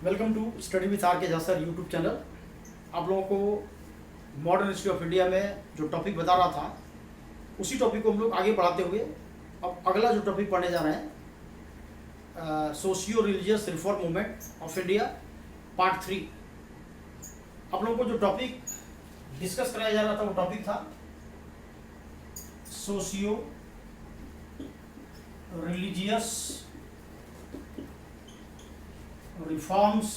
Welcome to study with R K Jha sir YouTube channel. आप लोगों को मॉडर्न हिस्ट्री ऑफ इंडिया में जो टॉपिक बता रहा था उसी टॉपिक को हम लोग आगे बढ़ाते हुए अब अगला जो टॉपिक पढ़ने जा रहे हैं socio religious reform movement of India part 3। आप लोगों को जो टॉपिक डिस्कस कराया जा रहा था वो टॉपिक था socio religious reforms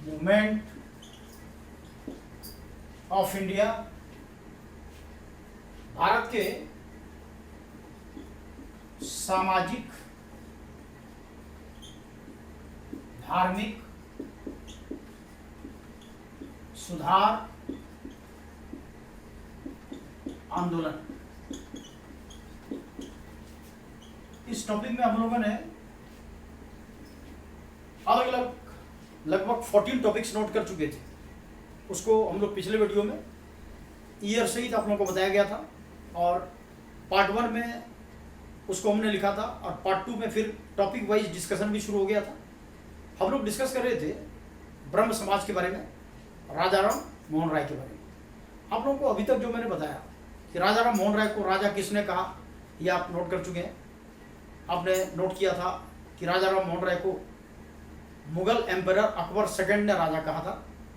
movement of India. Bharat के सामाजिक धार्मिक सुधार आंदोलन। इस टॉपिक में हम लोगों ने अलग अलग लगभग 14 टॉपिक्स नोट कर चुके थे। उसको हम लोग पिछले वीडियो में ईयर सहित आप लोगों को बताया गया था और पार्ट 1 में उसको हमने लिखा था और पार्ट 2 में फिर टॉपिक वाइज डिस्कशन भी शुरू हो गया था। हम लोग डिस्कस कर रहे थे ब्रह्म समाज के बारे में, राजा राम मोहन राय के बारे में। आप लोगों को अभी तक जो मैंने बताया कि राजा राम मोहन राय को राजा किसने कहा यह आप नोट कर चुके हैं। आपने नोट किया था कि राजा राम मोहन राय को मुगल एम्परर अकबर सेकंड ने राजा कहा था,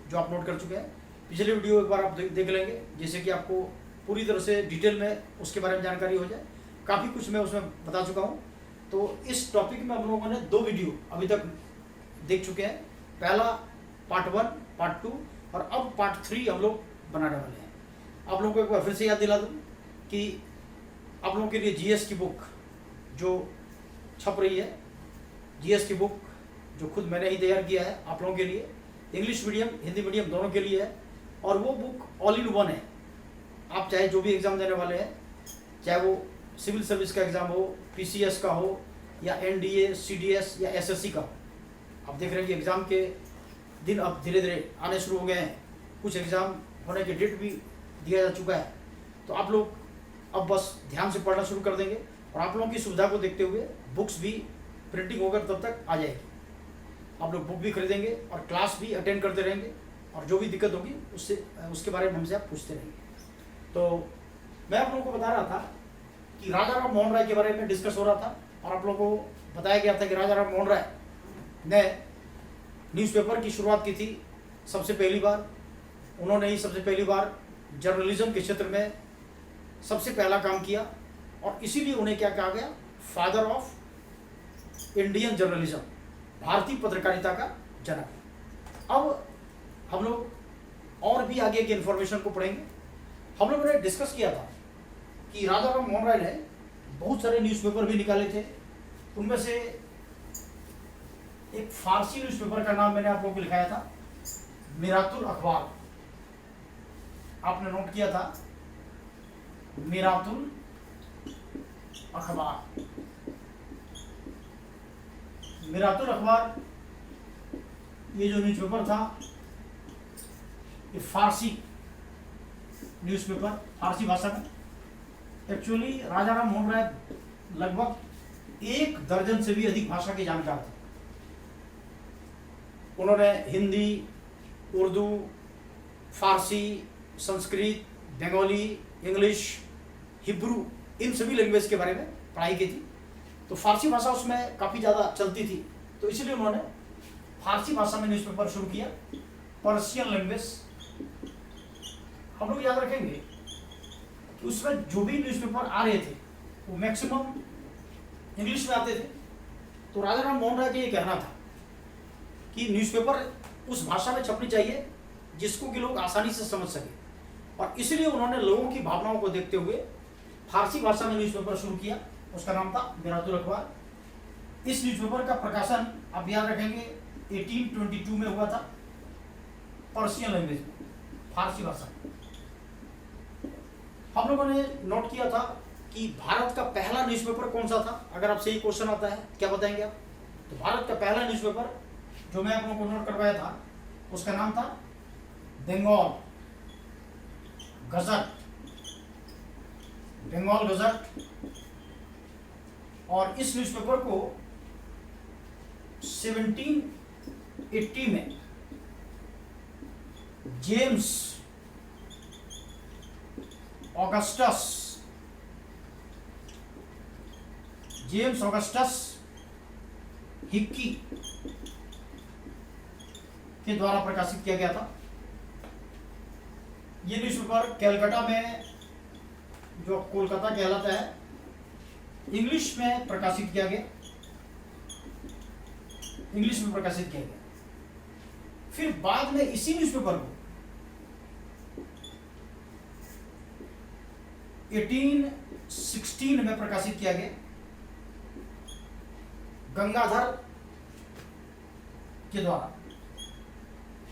जो आप नोट कर चुके हैं। पिछले वीडियो एक बार आप देख लेंगे जिससे कि आपको पूरी तरह से डिटेल में उसके बारे में जानकारी हो जाए। काफ़ी कुछ मैं उसमें बता चुका हूँ। तो इस टॉपिक में हम लोगों ने 2 वीडियो अभी तक देख चुके हैं। पहला पार्ट 1 पार्ट 2 और अब पार्ट 3 हम लोग बनाने वाले हैं। आप लोगों को एक बार फिर से याद दिला दूँ कि आप लोगों के लिए जीएस की बुक जो छप रही है, जीएस की बुक जो खुद मैंने ही तैयार किया है आप लोगों के लिए, इंग्लिश मीडियम हिंदी मीडियम दोनों के लिए है। और वो बुक ऑल इन वन है। आप चाहे जो भी एग्ज़ाम देने वाले हैं, चाहे वो सिविल सर्विस का एग्ज़ाम हो, पीसीएस का हो या एनडीए सीडीएस या एसएससी का हो। आप देख रहे हैं कि एग्ज़ाम के दिन अब धीरे धीरे आने शुरू हो गए हैं। कुछ एग्ज़ाम होने के डेट भी दिया जा चुका है। तो आप लोग अब बस ध्यान से पढ़ना शुरू कर देंगे और आप लोगों की सुविधा को देखते हुए बुक्स भी प्रिंटिंग होकर तब तक आ जाएगी। आप लोग बुक भी खरीदेंगे और क्लास भी अटेंड करते रहेंगे और जो भी दिक्कत होगी उसके बारे में हमसे आप पूछते रहेंगे। तो मैं आप लोगों को बता रहा था कि राजा राम मोहन राय के बारे में डिस्कस हो रहा था और आप लोगों को बताया गया था कि राजा राम मोहन राय ने न्यूज़पेपर की शुरुआत की थी। सबसे पहली बार उन्होंने ही सबसे पहली बार जर्नलिज्म के क्षेत्र में सबसे पहला काम किया और इसीलिए उन्हें क्या कहा गया, फादर ऑफ इंडियन जर्नलिज्म, भारतीय पत्रकारिता का जनक। अब हम लोग और भी आगे के इन्फॉर्मेशन को पढ़ेंगे। हम लोगों ने डिस्कस किया था कि राजा राम मोहन राय ने बहुत सारे न्यूज़पेपर भी निकाले थे। उनमें से एक फारसी न्यूज़पेपर का नाम मैंने आप लोगों को लिखाया था, मिरातुल अखबार। आपने नोट किया था मिरातुल अखबार। मिरातुल अखबार ये जो न्यूज़पेपर था ये फारसी न्यूज़पेपर, फारसी भाषा में। एक्चुअली राजा राम मोहन राय लगभग 1 दर्जन से भी अधिक भाषा के जानकार थे। उन्होंने हिंदी, उर्दू, फारसी, संस्कृत, बंगाली, इंग्लिश, हिब्रू, इन सभी लैंग्वेज के बारे में पढ़ाई की थी। तो फारसी भाषा उसमें काफ़ी ज़्यादा चलती थी, तो इसलिए उन्होंने फारसी भाषा में न्यूज़पेपर शुरू किया। पर्शियन लैंग्वेज हम लोग याद रखेंगे कि उसमें जो भी न्यूज़पेपर आ रहे थे वो मैक्सिमम इंग्लिश में आते थे। तो राजा राम मोहन राय का ये कहना था कि न्यूज़पेपर उस भाषा में छपनी चाहिए जिसको कि लोग आसानी से समझ सके, और इसलिए उन्होंने लोगों की भावनाओं को देखते हुए फारसी भाषा में न्यूज़पेपर शुरू किया। उसका नाम था मिरातुल अखबार। इस न्यूज़पेपर का प्रकाशन आप याद रखेंगे 1822 में हुआ था, पर्शियन लैंग्वेज में, फारसी भाषा। हम लोगों ने नोट किया था कि भारत का पहला न्यूज़पेपर कौन सा था। अगर आपसे ये क्वेश्चन आता है क्या बताएंगे आप? तो भारत का पहला न्यूज़पेपर जो मैं आप लोगों को नोट करवाया था उसका नाम था बंगाल गजट, बंगाल गजट। और इस न्यूज़पेपर को 1780 में जेम्स ऑगस्टस हिक्की के द्वारा प्रकाशित किया गया था। ये न्यूज़पेपर कैलकाटा में, जो कोलकाता कहलाता है, इंग्लिश में प्रकाशित किया गया। फिर बाद में इसी न्यूज़पेपर को 1816 में प्रकाशित किया गया गंगाधर के द्वारा।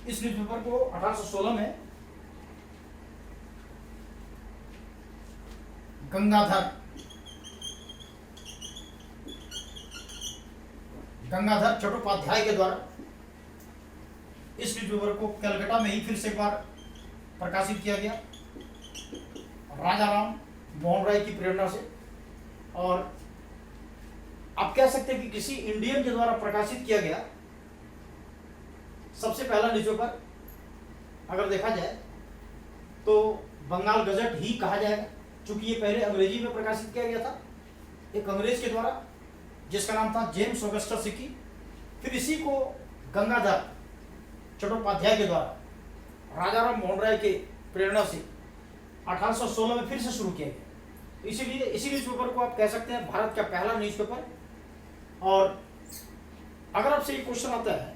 इस न्यूज़पेपर को 1816 में गंगाधर चट्टोपाध्याय के द्वारा इस न्यूज़पेपर को कलकत्ता में ही फिर से एक बार प्रकाशित किया गया राजा राम मोहन राय की प्रेरणा से। और आप कह सकते हैं कि किसी इंडियन के द्वारा प्रकाशित किया गया सबसे पहला न्यूज़पेपर अगर देखा जाए तो बंगाल गजट ही कहा जाएगा, क्योंकि ये पहले अंग्रेजी में प्रकाशित किया गया था एक अंग्रेज के द्वारा जिसका नाम था जेम्स ऑगस्टस हिक्की। फिर इसी को गंगाधर चट्टोपाध्याय के द्वारा राजा राम मोहन राय के प्रेरणा से 1816 में फिर से शुरू किया गया। इसीलिए इसी न्यूज़पेपर को आप कह सकते हैं भारत का पहला न्यूज़पेपर। और अगर आपसे ये क्वेश्चन आता है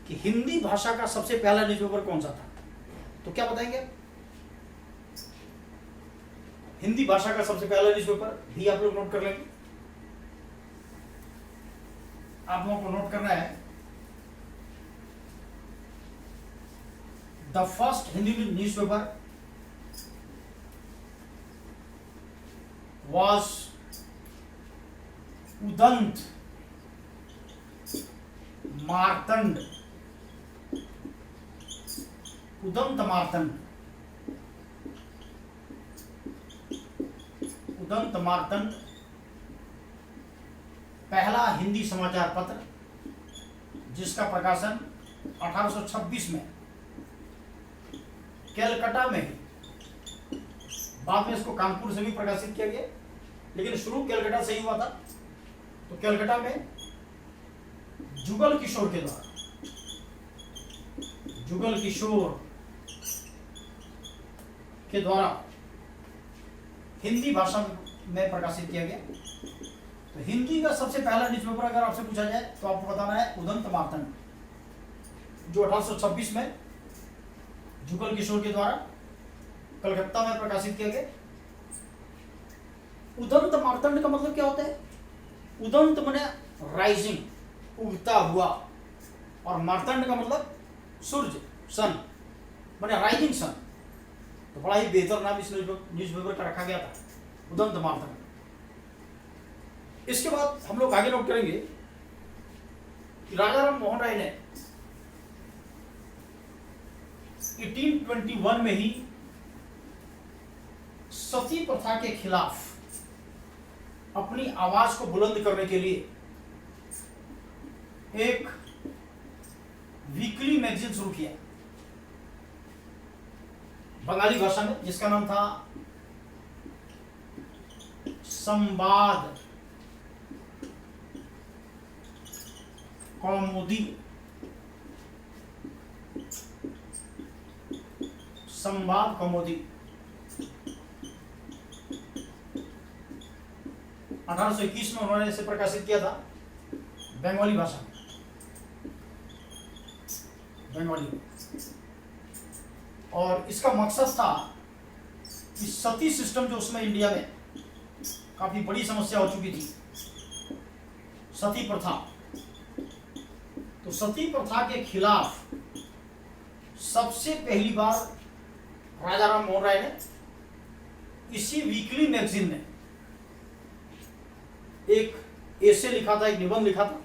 कि हिंदी भाषा का सबसे पहला न्यूज़पेपर कौन सा था, तो क्या बताएंगे? हिंदी भाषा का सबसे पहला न्यूज़पेपर भी आप लोग नोट कर लेंगे। आप लोगों को नोट करना है, the first Hindi newspaper was Udant Martand. पहला हिंदी समाचार पत्र जिसका प्रकाशन 1826 में कलकत्ता में ही, बाद में इसको कानपुर से भी प्रकाशित किया गया, लेकिन शुरू कलकत्ता से ही हुआ था। तो कलकत्ता में जुगल किशोर के द्वारा हिंदी भाषा में प्रकाशित किया गया। तो हिंदी का सबसे पहला न्यूज़पेपर अगर आपसे पूछा जाए तो आपको बताना है उदंत मार्तंड, जो 1826 में जुगल किशोर के द्वारा कलकत्ता में प्रकाशित किया गया। उदंत मार्तंड का मतलब क्या होता है? उदंत माने राइजिंग, उगता हुआ, और मार्तंड का मतलब सूर्य, सन, माने राइजिंग सन। तो बड़ा ही बेहतर नाम इस न्यूज़पेपर का रखा गया था, उदंत मार्तंड। इसके बाद हम लोग आगे नोट करेंगे कि राजा राम मोहन राय ने 1821 में ही सती प्रथा के खिलाफ अपनी आवाज को बुलंद करने के लिए एक वीकली मैगजीन शुरू किया बंगाली भाषा में, जिसका नाम था संवाद कौमुदी। 1821 में उन्होंने इसे प्रकाशित किया था बंगाली भाषा में, और इसका मकसद था कि सती सिस्टम जो उसमें इंडिया में काफी बड़ी समस्या हो चुकी थी, सती प्रथा। तो सती प्रथा के खिलाफ सबसे पहली बार राजा राम मोहन राय ने इसी वीकली मैगजीन में एक एसे लिखा था, एक निबंध लिखा था।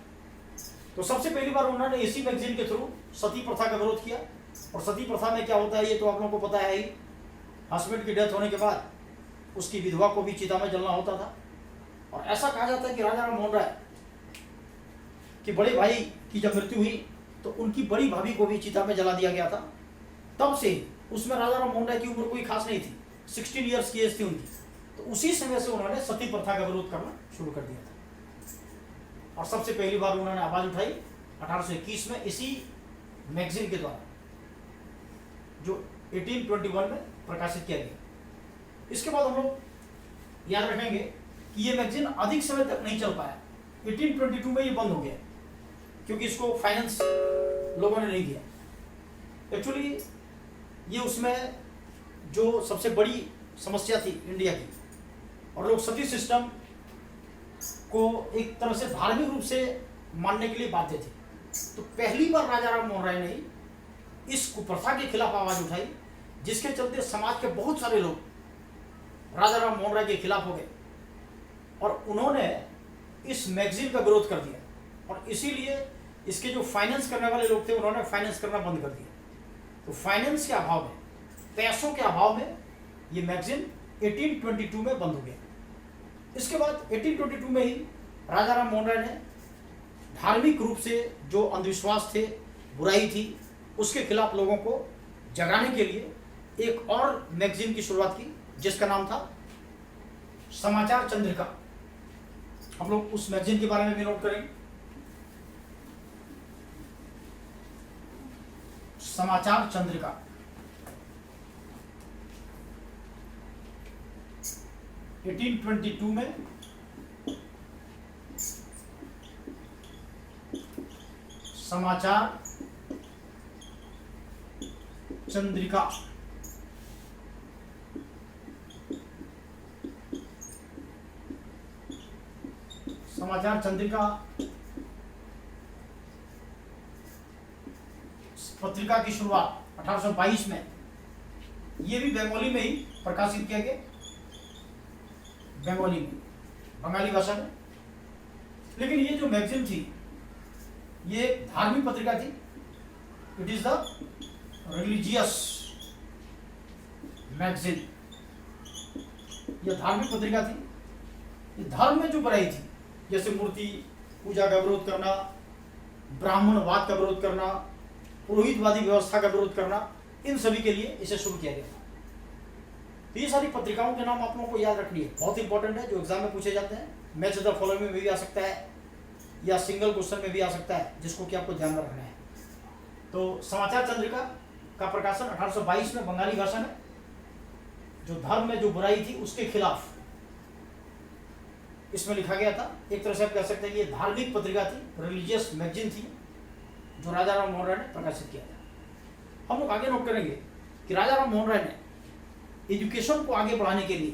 तो सबसे पहली बार उन्होंने इसी मैगजीन के थ्रू सती प्रथा का विरोध किया। और सती प्रथा में क्या होता है ये तो आप लोगों को पता है ही, हस्बैंड की डेथ होने के बाद उसकी विधवा को भी चिता में जलना होता था। और ऐसा कहा जाता है कि राजा राम मोहन राय कि बड़े भाई की जब मृत्यु हुई तो उनकी बड़ी भाभी को भी चिता में जला दिया गया था। तब से उसमें राजा राम मोहन राय की उम्र कोई खास नहीं थी, 16 ईयर्स की एज थी उनकी। तो उसी समय से उन्होंने सती प्रथा का विरोध करना शुरू कर दिया था और सबसे पहली बार उन्होंने आवाज उठाई 1821 में इसी मैगजीन के द्वारा, जो 1821 में प्रकाशित किया गया। इसके बाद हम लोग याद रखेंगे कि ये मैगजीन अधिक समय तक नहीं चल पाया, 1822 में ये बंद हो गया क्योंकि इसको फाइनेंस लोगों ने नहीं दिया। एक्चुअली ये उसमें जो सबसे बड़ी समस्या थी इंडिया की, और लोग सती सिस्टम को एक तरह से धार्मिक रूप से मानने के लिए बाध्य थे। तो पहली बार राजा राम मोहन राय ने इस कुप्रथा के खिलाफ आवाज उठाई, जिसके चलते समाज के बहुत सारे लोग राजा राम मोहन राय के खिलाफ हो गए और उन्होंने इस मैगजीन का विरोध कर दिया। और इसीलिए इसके जो फाइनेंस करने वाले लोग थे उन्होंने फाइनेंस करना बंद कर दिया। तो फाइनेंस के अभाव में, पैसों के अभाव में ये मैगजीन 1822 में बंद हो गया। इसके बाद 1822 में ही राजा राम मोहन राय ने धार्मिक रूप से जो अंधविश्वास थे, बुराई थी, उसके खिलाफ लोगों को जगाने के लिए एक और मैगजीन की शुरुआत की, जिसका नाम था समाचार चंद्रिका। हम लोग उस मैगजीन के बारे में भी नोट करेंगे। समाचार चंद्रिका 1822 में समाचार चंद्रिका समाचार चंद्रिका पत्रिका की शुरुआत 1822 में, ये भी बंगाली में ही प्रकाशित किया गया, बंगाली में, बंगाली भाषा में। लेकिन ये जो मैगजीन थी ये धार्मिक पत्रिका थी। It is the religious magazine. ये धार्मिक पत्रिका थी। ये धर्म में जो बुराई थी, जैसे मूर्ति पूजा का विरोध करना, ब्राह्मणवाद का विरोध करना, पुरोहितवादी व्यवस्था का विरोध करना, इन सभी के लिए इसे शुरू किया गया था। तो ये सारी पत्रिकाओं के नाम आप लोगों को याद रखनी है, बहुत इंपॉर्टेंट है, जो एग्जाम में पूछे जाते हैं। मैच द फॉलोइंग में भी आ सकता है या सिंगल क्वेश्चन में भी आ सकता है, जिसको कि आपको ध्यान में रखना है। तो समाचार चंद्रिका का प्रकाशन 1822 में बंगाली भाषा में, जो धर्म में जो बुराई थी उसके खिलाफ इसमें लिखा गया था। एक तरह से आप कह सकते हैं कि ये धार्मिक पत्रिका थी, रिलीजियस मैगजीन थी, जो राजा राम मोहन राय ने प्रकाशित किया था। हम लोग आगे नोट करेंगे कि राजा राम मोहन राय ने एजुकेशन को आगे बढ़ाने के लिए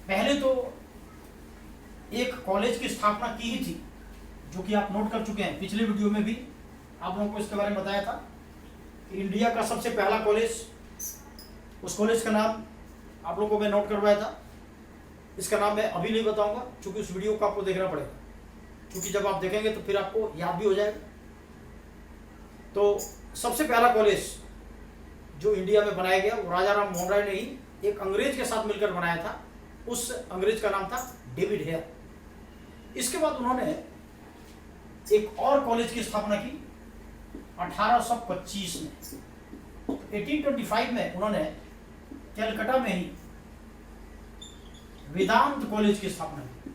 पहले तो एक कॉलेज की स्थापना की ही थी, जो कि आप नोट कर चुके हैं। पिछले वीडियो में भी आप लोगों को इसके बारे में बताया था कि इंडिया का सबसे पहला कॉलेज, उस कॉलेज का नाम आप लोगों को मैं नोट करवाया था। इसका नाम मैं अभी नहीं बताऊंगा, क्योंकि उस वीडियो को आपको देखना पड़ेगा, क्योंकि जब आप देखेंगे तो फिर आपको याद भी हो जाएगा। तो सबसे पहला कॉलेज जो इंडिया में बनाया गया वो राजा राम मोहन राय ने ही एक अंग्रेज के साथ मिलकर बनाया था। उस अंग्रेज का नाम था डेविड हेयर। इसके बाद उन्होंने एक और कॉलेज की स्थापना की 1825 में। 1825 में उन्होंने कलकत्ता में ही वेदांत कॉलेज की स्थापना की।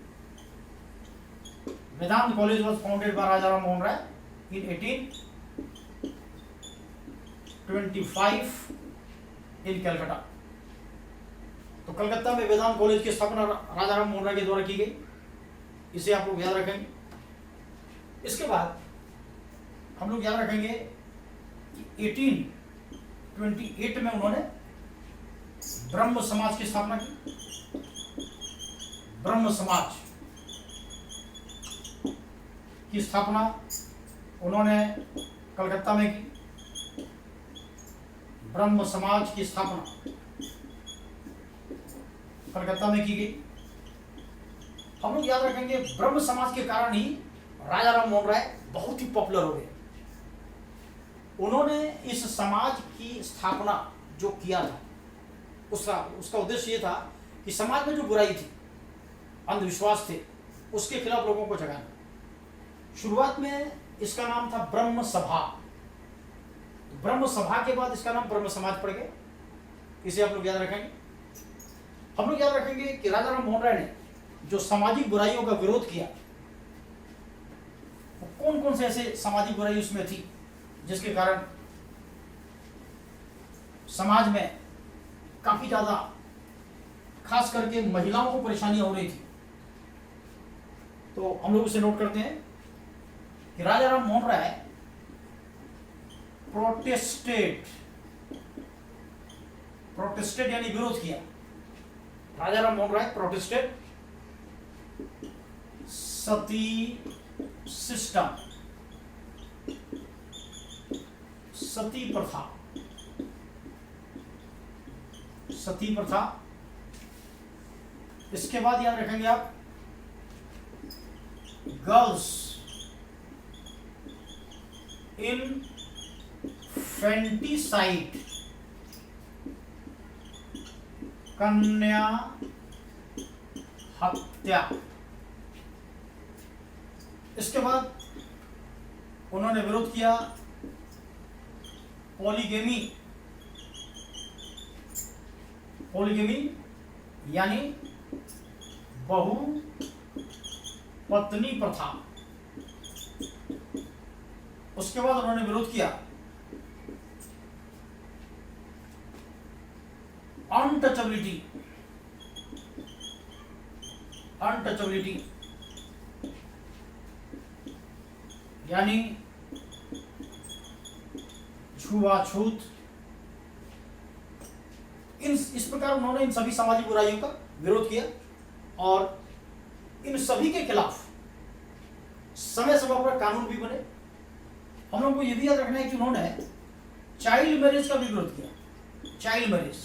वेदांत कॉलेज वॉज फाउंडेड बाय राजा राम मोहन राय इन 1825 इन कलकत्ता। तो कलकत्ता में वेदांत कॉलेज की स्थापना राजा राम मोहन राय के द्वारा की गई, इसे आप लोग याद रखेंगे। इसके बाद हम लोग याद रखेंगे कि 1828 में उन्होंने ब्रह्म समाज की स्थापना की। ब्रह्म समाज की स्थापना उन्होंने कलकत्ता में की। ब्रह्म समाज की स्थापना कलकत्ता में की गई। हम लोग याद रखेंगे ब्रह्म समाज के कारण ही राजा राम मोहन राय बहुत ही पॉपुलर हो गए। उन्होंने इस समाज की स्थापना जो किया था उसका उद्देश्य ये था कि समाज में जो बुराई थी, अंधविश्वास थे, उसके खिलाफ लोगों को जगाना। शुरुआत में इसका नाम था ब्रह्म सभा। ब्रह्म सभा के बाद इसका नाम ब्रह्म समाज पड़ गया। इसे आप लोग याद रखेंगे। हम लोग याद रखेंगे कि राजा राम मोहन राय ने जो सामाजिक बुराइयों का विरोध किया, तो कौन कौन से ऐसे सामाजिक बुराई उसमें थी जिसके कारण समाज में काफी ज्यादा, खास करके महिलाओं को परेशानियां हो रही थी। तो हम लोग इसे नोट करते हैं कि राजा राम मोहन राय प्रोटेस्टेड यानी विरोध किया। राजा राम मोहन राय प्रोटेस्टेड सती सिस्टम, सती प्रथा, सती प्रथा। इसके बाद याद रखेंगे आप गर्ल्स इनफेंटिसाइड, कन्या हत्या। इसके बाद उन्होंने विरोध किया पॉलीगेमी, पॉलीगेमी यानी बहु पत्नी प्रथा। उसके बाद उन्होंने विरोध किया अनटचेबिलिटी, अनटचेबिलिटी यानी छुआछूत। इस प्रकार उन्होंने इन सभी सामाजिक बुराइयों का विरोध किया और इन सभी के खिलाफ समय समय पर कानून भी बने। हम लोगों को यह भी याद रखना है कि उन्होंने चाइल्ड मैरिज का भी विरोध किया। चाइल्ड मैरिज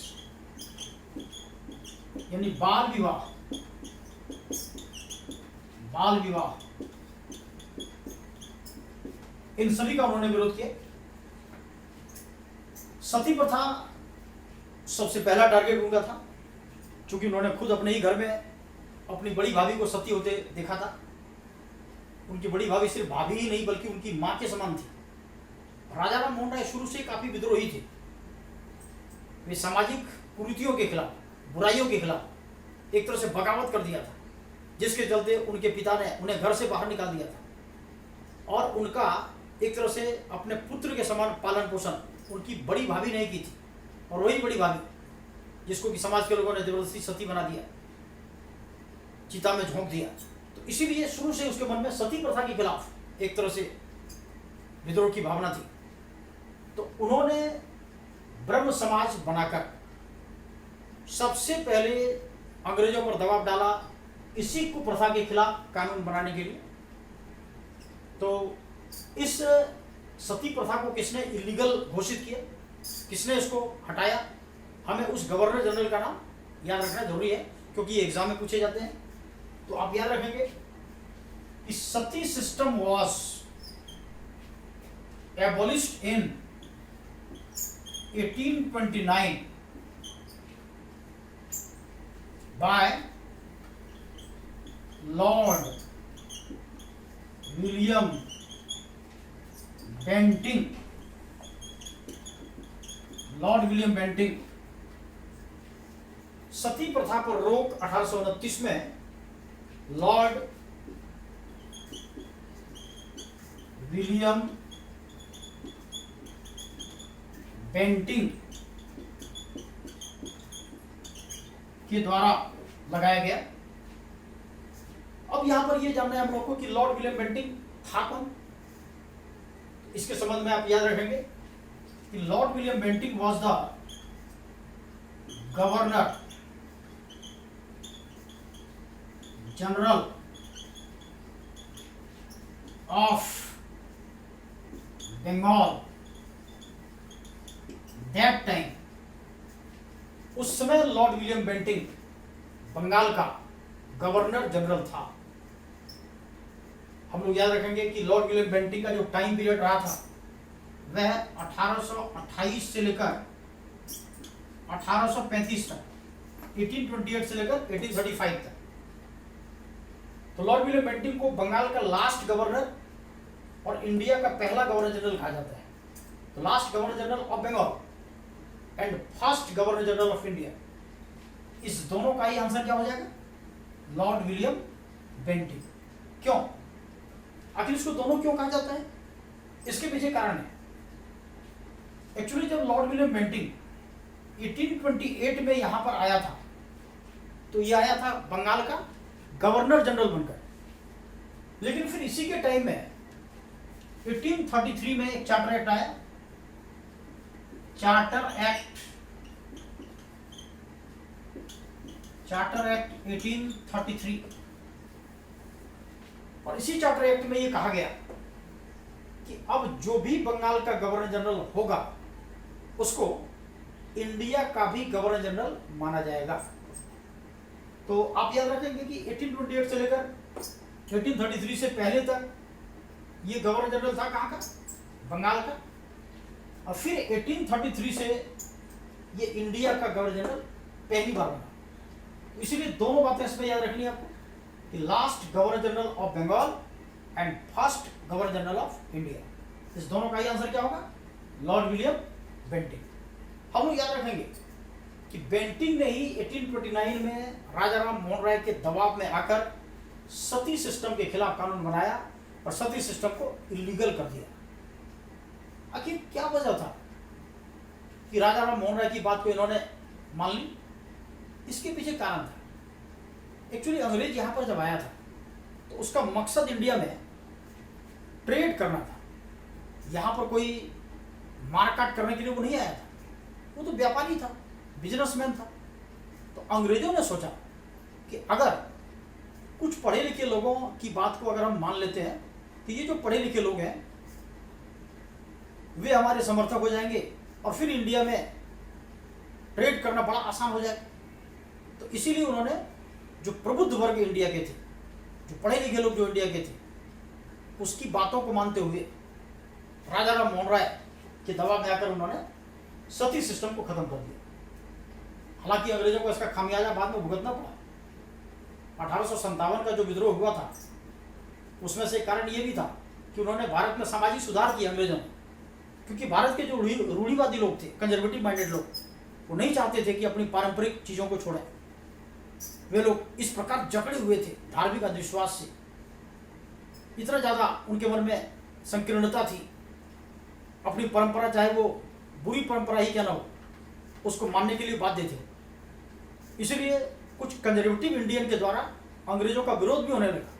यानी बाल विवाह, बाल विवाह, इन सभी का उन्होंने विरोध किया। सती प्रथा सबसे पहला टारगेट उनका था, क्योंकि उन्होंने खुद अपने ही घर में अपनी बड़ी भाभी को सती होते देखा था। उनकी बड़ी भाभी सिर्फ भाभी ही नहीं बल्कि उनकी मां के समान थी। राजा राम मोहन राय शुरू से काफी विद्रोही थे। वे सामाजिक कुरीतियों के खिलाफ, बुराइयों के खिलाफ एक तरह से बगावत कर दिया था, जिसके चलते उनके पिता ने उन्हें घर से बाहर निकाल दिया था और उनका एक तरह से अपने पुत्र के समान पालन पोषण उनकी बड़ी भाभी ने की थी। और वही बड़ी भाभी जिसको कि समाज के लोगों ने जबरदस्ती सती बना दिया, चिता में झोंक दिया। तो इसीलिए शुरू से उसके मन में सती प्रथा के खिलाफ एक तरह से विद्रोह की भावना थी। तो उन्होंने ब्रह्म समाज बनाकर सबसे पहले अंग्रेजों पर दबाव डाला इसी कुप्रथा के खिलाफ कानून बनाने के लिए। तो इस सती प्रथा को किसने इलीगल घोषित किया, किसने इसको हटाया, हमें उस गवर्नर जनरल का नाम याद रखना जरूरी है, क्योंकि ये एग्जाम में पूछे जाते हैं। तो आप याद रखेंगे कि sati system was abolished in 1829 by Lord William Bentinck. Lord William Bentinck. Sati प्रथा पर रोक 1829 में लॉर्ड विलियम बेंटिंग के द्वारा लगाया गया। अब यहां पर यह जानना है हम लोग को कि लॉर्ड विलियम बेंटिंग था कौन। इसके संबंध में आप याद रखेंगे कि Lord William Bentinck was the governor general of Bengal that time. उस समय लॉर्ड विलियम बेंटिंग बंगाल का गवर्नर जनरल था। हम लोग याद रखेंगे कि लॉर्ड विलियम बेंटिंग का जो टाइम पीरियड रहा था वह 1828 से लेकर 1835 तक, 1828 से लेकर 1835 तक। तो लॉर्ड विलियम बेंटिंग को बंगाल का लास्ट गवर्नर और इंडिया का पहला गवर्नर जनरल कहा जाता है। तो last governor general of Bengal and first governor general of India, इस दोनों का ही आंसर क्या हो जाएगा? Lord William Bentinck. क्यों? आखिर इसको दोनों क्यों कहा जाता है? इसके पीछे कारण है। एक्चुअली जब लॉर्ड विलियम बेंटिंक 1828 में यहां पर आया था, तो ये आया था बंगाल का गवर्नर जनरल बनकर। लेकिन फिर इसी के टाइम में 1833 में एक चार्टर एक्ट आया, चार्टर एक्ट 1833। और इसी चार्टर एक्ट में ये कहा गया कि अब जो भी बंगाल का गवर्नर जनरल होगा उसको इंडिया का भी गवर्नर जनरल माना जाएगा। तो आप याद रखेंगे कि 1828 से लेकर 1833 से पहले तक ये गवर्नर जनरल था कहाँ का? बंगाल का। और फिर 1833 से ये इंडिया का गवर्नर जनरल पहली बार बना। इसीलिए दोनों बातें इसमें याद रखनी है आपको कि last governor general of Bengal and first governor general of India, इस दोनों का ही आंसर क्या होगा? Lord William Bentinck. हम लोग याद रखेंगे कि बेंटिंक ने ही 1829 में राजा राम मोहन राय के दबाव में आकर सती सिस्टम के खिलाफ कानून बनाया और सती सिस्टम को इलीगल कर दिया। आखिर क्या वजह था कि राजा राम मोहन राय की बात को इन्होंने मान ली? इसके पीछे कारण था। एक्चुअली अंग्रेज यहां पर जब आया था तो उसका मकसद इंडिया में ट्रेड करना था। यहां पर कोई मारकाट करने के लिए वो नहीं आया था, वो तो व्यापारी था, बिजनेसमैन था। तो अंग्रेजों ने सोचा कि अगर कुछ पढ़े लिखे लोगों की बात को अगर हम मान लेते हैं कि ये जो पढ़े लिखे लोग हैं वे हमारे समर्थक हो जाएंगे और फिर इंडिया में ट्रेड करना बड़ा आसान हो जाएगा। तो इसीलिए उन्होंने जो प्रबुद्ध वर्ग इंडिया के थे, जो पढ़े लिखे लोग जो इंडिया के थे, उसकी बातों को मानते हुए राजा राम मोहन राय के दबाव में आकर उन्होंने सती सिस्टम को खत्म कर दिया। हालांकि अंग्रेजों को इसका खामियाजा बाद में भुगतना पड़ा। 1857 का जो विद्रोह हुआ था उसमें से कारण ये भी था कि उन्होंने भारत में सामाजिक सुधार किया अंग्रेजों ने, क्योंकि भारत के जो रूढ़िवादी लोग थे, कंजर्वेटिव माइंडेड लोग, वो नहीं चाहते थे कि अपनी पारंपरिक चीज़ों को छोड़ें। वे लोग इस प्रकार जकड़े हुए थे धार्मिक अंधविश्वास से, इतना ज़्यादा उनके मन में संकीर्णता थी। अपनी परंपरा, चाहे वो बुरी परंपरा ही क्या ना हो, उसको मानने के लिए बाध्य थे। इसलिए कुछ कंजर्वेटिव इंडियन के द्वारा अंग्रेजों का विरोध भी होने लगा,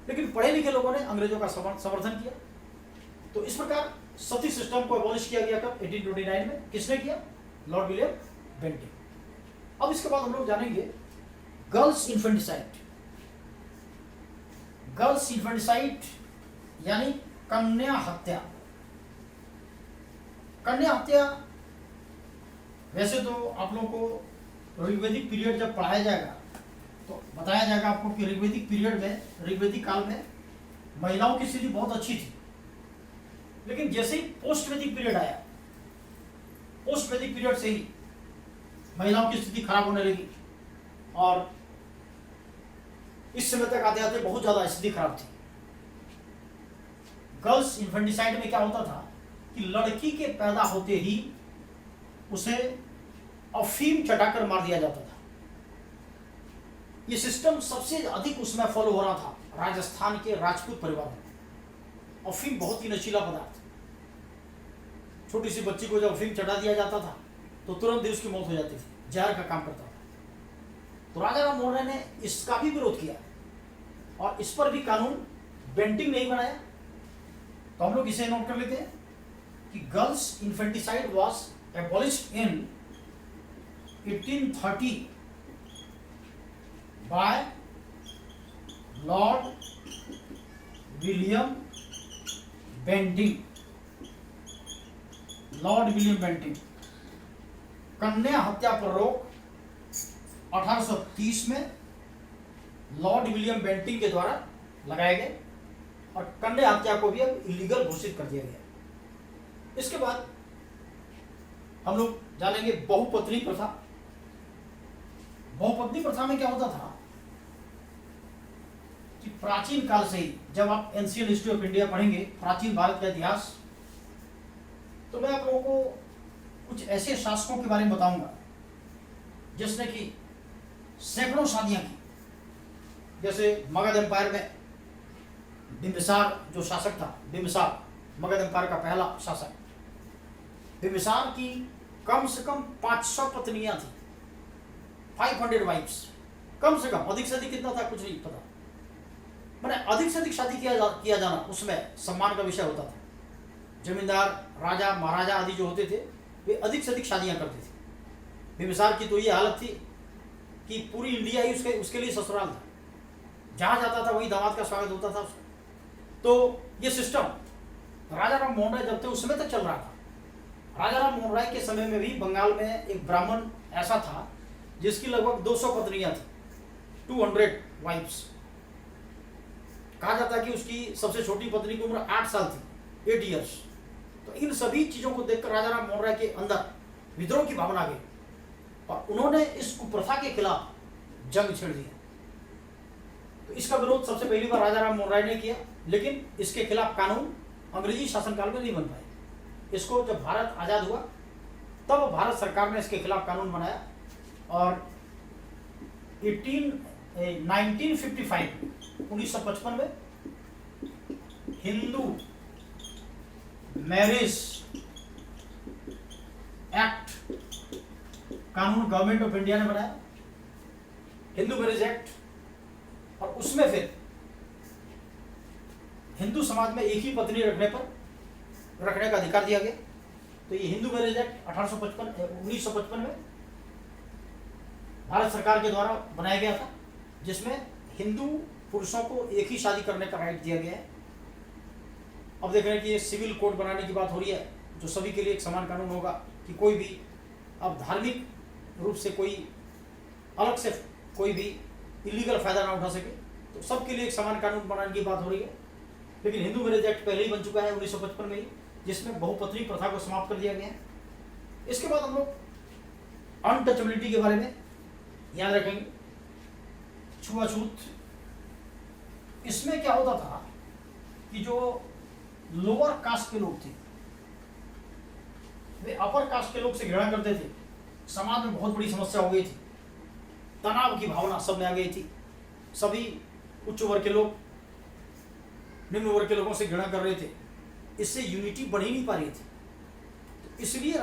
लेकिन पढ़े लिखे लोगों ने अंग्रेजों का समर्थन किया। तो इस प्रकार सती सिस्टम को एबॉलिश किया गया कब? 1829 में। किसने किया? Lord William Bentinck. अब इसके बाद हम लोग जानेंगे गर्ल्स इन्फेंटिसाइड। गर्ल्स इन्फेंटिसाइड यानी कन्या हत्या। कन्या हत्या वैसे तो आप लोगों को ऋग्वेदिक पीरियड जब पढ़ाया जाएगा तो बताया जाएगा आपको कि ऋग्वेदिक पीरियड में, ऋग्वेदिक काल में महिलाओं की स्थिति बहुत अच्छी थी। लेकिन जैसे ही पोस्ट वैदिक पीरियड आया, पोस्ट वैदिक पीरियड से ही महिलाओं की स्थिति खराब होने लगी और इस समय तक आते आते बहुत ज्यादा स्थिति खराब थी। गर्ल्स इन्फेंटिसाइड में क्या होता था कि लड़की के पैदा होते ही उसे अफीम चटाकर मार दिया जाता था। ये सिस्टम सबसे अधिक उसमें फॉलो हो रहा था राजस्थान के राजपूत परिवार में। अफीम बहुत ही नशीला पदार्थ, छोटी सी बच्ची को जब अफीम चढ़ा दिया जाता था तो तुरंत ही उसकी मौत हो जाती थी, जहर का काम करता था। तो राजा राम मोहन राय ने इसका भी विरोध किया और इस पर भी कानून बेंटिंक नहीं बनाया। तो हम लोग इसे नोट कर लेते हैं कि girls infanticide was abolished in 1830 by Lord William Bentinck. Lord William Bentinck. कन्या हत्या पर रोक 1830 में लॉर्ड विलियम बेंटिंक के द्वारा लगाए गए और कन्या हत्या को भी अब इलीगल घोषित कर दिया गया। इसके बाद हम लोग जानेंगे बहुपत्नी प्रथा। बहुपत्नी प्रथा में क्या होता था कि प्राचीन काल से ही, जब आप एंशियंट हिस्ट्री ऑफ इंडिया पढ़ेंगे, प्राचीन भारत का इतिहास, तो मैं आप लोगों को कुछ ऐसे शासकों के बारे में बताऊंगा जिसने कि सैकड़ों शादियां की। जैसे मगध एम्पायर में बिम्बिसार जो शासक था, बिम्बिसार मगध एम्पायर का पहला शासक, बिम्बिसार की कम से कम 500 पत्नियां थी, 500 वाइफ्स, कम से कम। अधिक से अधिक कितना था कुछ नहीं पता, मैंने अधिक से अधिक शादी किया जाना उसमें सम्मान का विषय होता था। जमींदार, राजा, महाराजा आदि जो होते थे वे अधिक से अधिक शादियां करते थे। बिम्बिसार की तो ये हालत थी कि पूरी इंडिया ही उसके लिए ससुराल था, जहाँ जाता था वही दामाद का स्वागत होता था उसका। तो ये सिस्टम राजा राम मोहन राय जब थे उस समय तक चल रहा था। राजा राम मोहन राय के समय में भी बंगाल में एक ब्राह्मण ऐसा था जिसकी लगभग 200 पत्नियां थी, 200 वाइफ्स। कहा जाता है कि उसकी सबसे छोटी पत्नी की उम्र 8 साल थी, 8 इयर्स। तो इन सभी चीजों को देखकर राजा राम मोहन राय के अंदर विद्रोह की भावना आ गई और उन्होंने इस कुप्रथा के खिलाफ जंग छेड़ दिया। तो इसका विरोध सबसे पहली बार राजा राम मोहन राय ने किया, लेकिन इसके खिलाफ कानून अंग्रेजी शासनकाल में नहीं बन पाए। इसको जब भारत आजाद हुआ तब भारत सरकार ने इसके खिलाफ कानून बनाया और 1955 में हिंदू मैरिज एक्ट कानून गवर्नमेंट ऑफ इंडिया ने बनाया, हिंदू मैरिज एक्ट। और उसमें फिर हिंदू समाज में एक ही पत्नी रखने का अधिकार दिया गया। तो ये हिंदू मैरिज एक्ट 1955 में भारत सरकार के द्वारा बनाया गया था, जिसमें हिंदू पुरुषों को एक ही शादी करने का राइट दिया गया है। अब देख रहे हैं कि ये सिविल कोड बनाने की बात हो रही है, जो सभी के लिए एक समान कानून होगा कि कोई भी अब धार्मिक रूप से कोई अलग से कोई भी इलीगल फायदा ना उठा सके, तो सबके लिए एक समान कानून बनाने की बात हो रही है। लेकिन हिंदू मैरिज एक्ट पहले ही बन चुका है 1955 में ही, जिसमें बहुपत्नी प्रथा को समाप्त कर दिया गया है। इसके बाद हम लोग अनटचेबिलिटी के बारे में याद रखेंगे, छुआछूत। इसमें क्या होता था कि जो लोअर कास्ट के लोग थे वे अपर कास्ट के लोग से घृणा करते थे। समाज में बहुत बड़ी समस्या हो गई थी, तनाव की भावना सब में आ गई थी। सभी उच्च वर्ग के लोग निम्न वर्ग के लोगों से घृणा कर रहे थे, इससे यूनिटी बढ़ ही नहीं पा रही थी। तो इसलिए